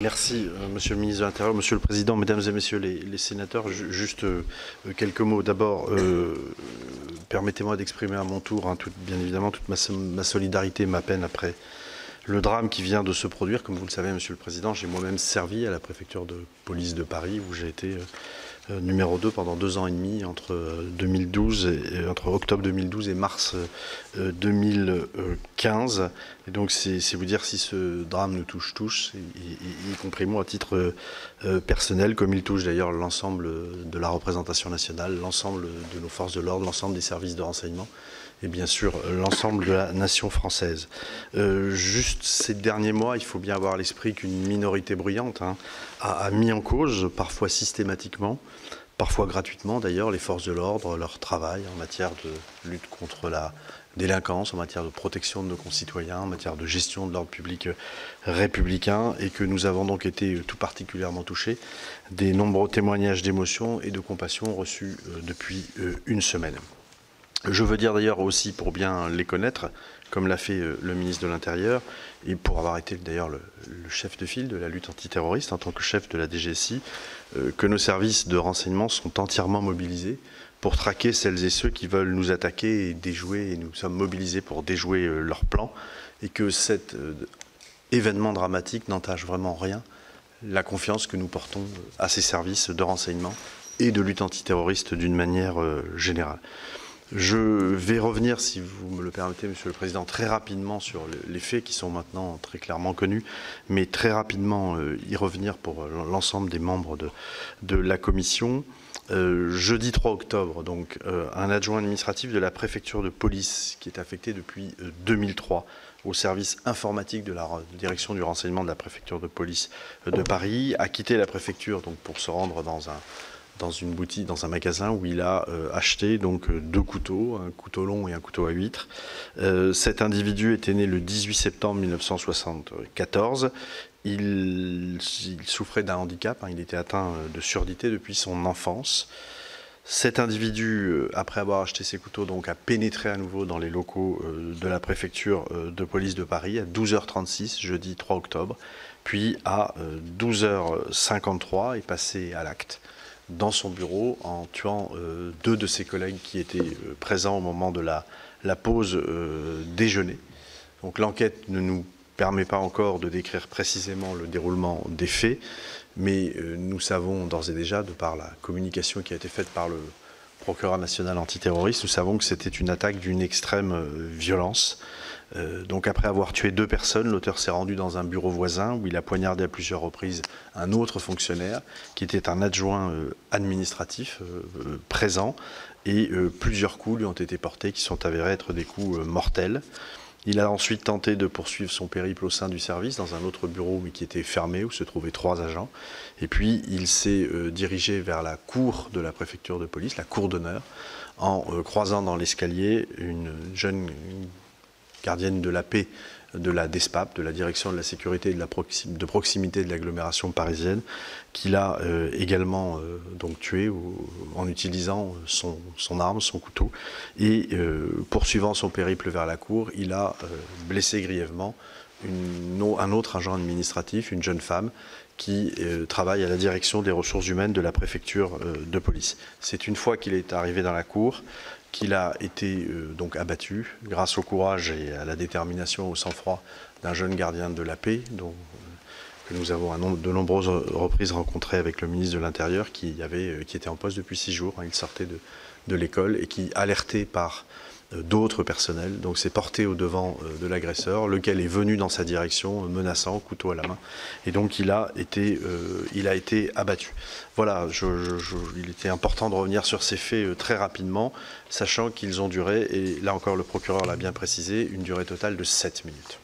Merci, Monsieur le ministre de l'Intérieur, Monsieur le Président, Mesdames et Messieurs les sénateurs. Juste quelques mots. D'abord, permettez-moi d'exprimer à mon tour, bien évidemment, toute ma solidarité et ma peine après le drame qui vient de se produire. Comme vous le savez, Monsieur le Président, j'ai moi-même servi à la préfecture de police de Paris, où j'ai été numéro 2 pendant 2 ans et demi, entre octobre 2012 et mars 2015. Et donc c'est vous dire si ce drame nous touche tous, y compris moi à titre personnel, comme il touche d'ailleurs l'ensemble de la représentation nationale, l'ensemble de nos forces de l'ordre, l'ensemble des services de renseignement et bien sûr l'ensemble de la nation française. Juste ces derniers mois, il faut bien avoir à l'esprit qu'une minorité bruyante a mis en cause, parfois systématiquement, parfois gratuitement d'ailleurs, les forces de l'ordre, leur travail en matière de lutte contre la délinquance, en matière de protection de nos concitoyens, en matière de gestion de l'ordre public républicain, et que nous avons donc été tout particulièrement touchés des nombreux témoignages d'émotion et de compassion reçus depuis une semaine. Je veux dire d'ailleurs aussi, pour bien les connaître, comme l'a fait le ministre de l'Intérieur, et pour avoir été d'ailleurs le chef de file de la lutte antiterroriste en tant que chef de la DGSI, que nos services de renseignement sont entièrement mobilisés pour traquer celles et ceux qui veulent nous attaquer et déjouer, et nous sommes mobilisés pour déjouer leur plan, et que cet événement dramatique n'entache vraiment rien la confiance que nous portons à ces services de renseignement et de lutte antiterroriste d'une manière générale. Je vais revenir, si vous me le permettez, Monsieur le Président, très rapidement sur les faits qui sont maintenant très clairement connus, mais très rapidement y revenir pour l'ensemble des membres de la Commission. Jeudi 3 octobre, donc, un adjoint administratif de la préfecture de police qui est affecté depuis 2003 au service informatique de la direction du renseignement de la préfecture de police de Paris a quitté la préfecture donc, pour se rendre dans une boutique, dans un magasin où il a acheté donc 2 couteaux, un couteau long et un couteau à huître. Cet individu était né le 18 septembre 1974. Il souffrait d'un handicap, il était atteint de surdité depuis son enfance. Cet individu, après avoir acheté ses couteaux, donc, a pénétré à nouveau dans les locaux de la préfecture de police de Paris à 12h36, jeudi 3 octobre, puis à 12h53 est passé à l'acte dans son bureau en tuant 2 de ses collègues qui étaient présents au moment de la pause déjeuner. Donc l'enquête ne nous permet pas encore de décrire précisément le déroulement des faits, mais nous savons d'ores et déjà, de par la communication qui a été faite par le procureur national antiterroriste, nous savons que c'était une attaque d'une extrême violence. Donc après avoir tué 2 personnes, l'auteur s'est rendu dans un bureau voisin où il a poignardé à plusieurs reprises un autre fonctionnaire qui était un adjoint administratif présent, et plusieurs coups lui ont été portés qui sont avérés être des coups mortels. Il a ensuite tenté de poursuivre son périple au sein du service dans un autre bureau mais qui était fermé où se trouvaient 3 agents. Et puis il s'est dirigé vers la cour de la préfecture de police, la cour d'honneur, en croisant dans l'escalier une jeune gardienne de la paix de la DESPAP, de la direction de la sécurité et de proximité de l'agglomération parisienne, qu'il a également donc tué en utilisant son arme, son couteau, et poursuivant son périple vers la cour, il a blessé grièvement un autre agent administratif, une jeune femme, qui travaille à la direction des ressources humaines de la préfecture de police. C'est une fois qu'il est arrivé dans la cour qu'il a été donc abattu grâce au courage et à la détermination, au sang-froid d'un jeune gardien de la paix que nous avons de nombreuses reprises rencontré avec le ministre de l'Intérieur qui était en poste depuis 6 jours. Il sortait de l'école et qui, alerté par d'autres personnels, donc s'est porté au devant de l'agresseur, lequel est venu dans sa direction menaçant, couteau à la main, et donc il a été abattu. Voilà, il était important de revenir sur ces faits très rapidement, sachant qu'ils ont duré, et là encore le procureur l'a bien précisé, une durée totale de 7 minutes.